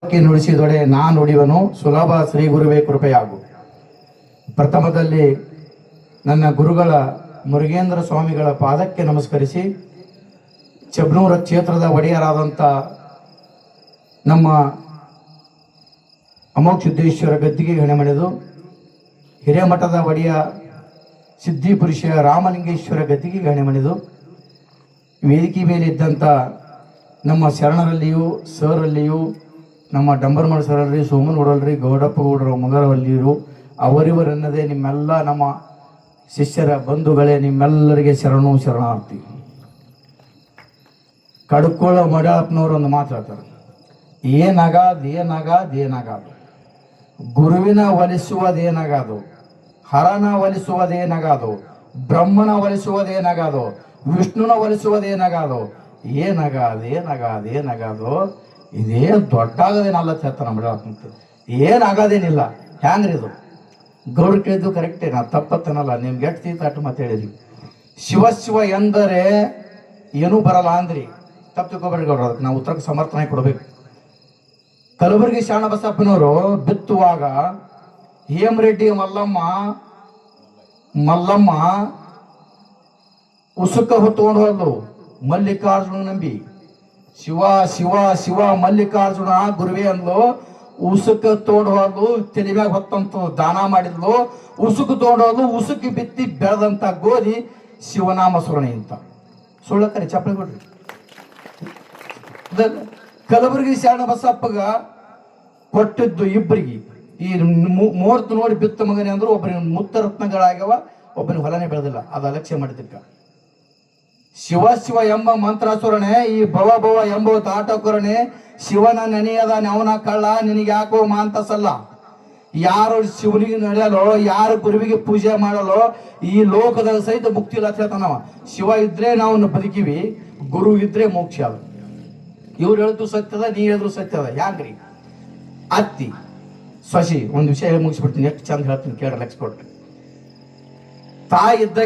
ನುಡಿಸಿದೊಡೆ ನಾ ನುಡಿವನು ಸುಲಭ ಶ್ರೀ ಗುರುವೇ ಕೃಪೆಯಾಗು. ಪ್ರಥಮದಲ್ಲಿ ನನ್ನ ಗುರುಗಳ ಮುರುಗೇಂದ್ರ ಸ್ವಾಮಿಗಳ ಪಾದಕ್ಕೆ ನಮಸ್ಕರಿಸಿ, ಚಬ್ನೂರ ಕ್ಷೇತ್ರದ ಒಡೆಯರಾದಂಥ ನಮ್ಮ ಅಮೋಕ್ಷುದ್ದೇಶ್ವರ ಗದ್ದಿಗೆ ಹೆಣೆಮಣಿದು, ಹಿರೇಮಠದ ಒಡೆಯ ಸಿದ್ಧಿಪುರುಷ ರಾಮಲಿಂಗೇಶ್ವರ ಗದ್ದಿಗೆ ಹೆಣೆಮಣಿದು, ವೇದಿಕೆ ಮೇಲೆ ಇದ್ದಂಥ ನಮ್ಮ ಶರಣರಲ್ಲಿಯೂ ಸರಲ್ಲಿಯೂ ನಮ್ಮ ಡಂಬರ್ಮಳ ಸರಲ್ಲಿ ಸೋಮನ್ ಗೌಡಲ್ರಿ ಗೌಡಪ್ಪ ಗೌಡರ ಮಗರವಲ್ಲಿಯರು ಅವರಿವರೆನ್ನದೇ ನಿಮ್ಮೆಲ್ಲ ನಮ್ಮ ಶಿಷ್ಯರ ಬಂಧುಗಳೇ, ನಿಮ್ಮೆಲ್ಲರಿಗೆ ಶರಣು ಶರಣಾರ್ಥಿ. ಕಡ್ಕೊಳ್ಳ ಮಡಪ್ಪನವರು ಒಂದು ಮಾತು ಹೇಳ್ತಾರೆ, ಏನಾಗಾದು ಗುರುವಿನ ಒಲಿಸುವುದೇನಾಗಾದು, ಹರನ ಒಲಿಸುವುದೇನಾಗಾದು, ಬ್ರಹ್ಮನ ಒಲಿಸುವುದೇನಾಗಾದು, ವಿಷ್ಣುನ ಒಲಿಸುವುದೇನಾಗಾದು, ಏನಾಗಾದು ಇದೇನು ದೊಡ್ಡಾಗದೇನಲ್ಲ ಹೇಳ್ತಾನೆ ನಮ್ಮ ಮಡಪ್ಪಂತ. ಏನಾಗೋದೇನಿಲ್ಲ. ಹ್ಯಾಂಗ್ರಿ ಇದು ಗೌಡ್ರು ಕೇಳಿದ್ದು ಕರೆಕ್ಟೇ, ನಾ ತಪ್ಪತ್ತನಲ್ಲ, ನಿಮ್ಗೆ ಎಷ್ಟು ತೀತ ಅಟ್ಟು ಮತ್ತೆ ಹೇಳಿದ್ರಿ. ಶಿವ ಎಂದರೆ ಏನೂ ಬರಲ್ಲ ಅಂದ್ರಿ, ತಪ್ಪು ತಿಳ್ಕೊಬೇಡ್ರಿ ಗೌಡ್ರು, ಅದಕ್ಕೆ ನಾವು ಉತ್ತರಕ್ಕೆ ಸಮರ್ಥನೆ ಕೊಡಬೇಕು. ಕಲಬುರಗಿ ಶರಣಬಸಪ್ಪನವರು ಬಿತ್ತುವಾಗ ಹೇಮರೆಡ್ಡಿ ಮಲ್ಲಮ್ಮ ಉಸುಕ ಹೊತ್ಕೊಂಡು ಹೋದ್ಲು. ಮಲ್ಲಿಕಾರ್ಜುನ ನಂಬಿ ಶಿವ ಮಲ್ಲಿಕಾರ್ಜುನ ಗುರುವೇ ಅಂದ್ಲು. ಉಸುಕ ತೋಡು ಹೋದ್ಲು, ತಲೆಮ್ಯಾಗ ಹೊತ್ತಂತ ದಾನ ಮಾಡಿದ್ಲು. ಉಸುಕು ತೋಡು ಹೋದ್ಲು, ಉಸುಕಿ ಬಿತ್ತಿ ಬೆಳೆದಂತ ಗೋಧಿ ಶಿವನಾಮ ಸ್ಮರಣೆ ಅಂತ. ಸುಳ್ಳಕ್ಕರಿ ಚಪ್ಪಳಿ ಕೊಡ್ರಿ. ಕಲಬುರಗಿ ಶರಣ ಬಸಪ್ಪಗ ಕೊಟ್ಟಿದ್ದು ಇಬ್ಬರಿಗೆ, ಈ ಮುಹೂರ್ತ ನೋಡಿ ಬಿತ್ತ ಮಗನೇ ಅಂದ್ರು, ಒಬ್ಬರಿಗೆ ಮುತ್ತ ರತ್ನಗಳಾಗ್ಯವ, ಒಬ್ಬನಿಗೆ ಹೊಲನೇ ಬೆಳೆದಿಲ್ಲ. ಅದು ಅಲಕ್ಷ್ಯ ಮಾಡಿದ್ದಕ್ಕ ಶಿವ ಎಂಬ ಮಂತ್ರಾಸುರನೆ, ಈ ಭವ ಎಂಬ ತಾಟಕುರನೆ, ಶಿವನ ನೆನೆಯದ ನೆವನ ಕಳ್ಳ, ನಿನಗೆ ಯಾಕೋ ಮಾಂತಸಲ್ಲ. ಯಾರು ಶಿವನಿಗೆ ನಡೆಯಲೋ, ಯಾರು ಗುರುವಿಗೆ ಪೂಜೆ ಮಾಡಲೋ, ಈ ಲೋಕದ ಸಹಿತ ಮುಕ್ತಿ ಇಲ್ಲ ಅಂತ ಹೇಳ್ತಾನವ. ಶಿವ ಇದ್ರೆ ನಾವು ಬದುಕಿವಿ, ಗುರು ಇದ್ರೆ ಮೋಕ್ಷ ಅದ. ಇವ್ರು ಹೇಳಿದ್ರು ಸತ್ಯದ, ನೀ ಹೇಳಿದ್ರು ಸತ್ಯದ. ಯಾಕ್ರಿ ಅತ್ತಿ ಸೊಸಿ ಒಂದು ವಿಷಯ ಮುಗಿಸ್ಬಿಡ್ತೀನಿ, ಎಷ್ಟು ಚಂದ ಹೇಳ್ತೀನಿ ಕೇಳ್ರಿ. ಲಕ್ಷ ಕೊಟ್ರಿ ತಾಯಿ ಇದ್ದ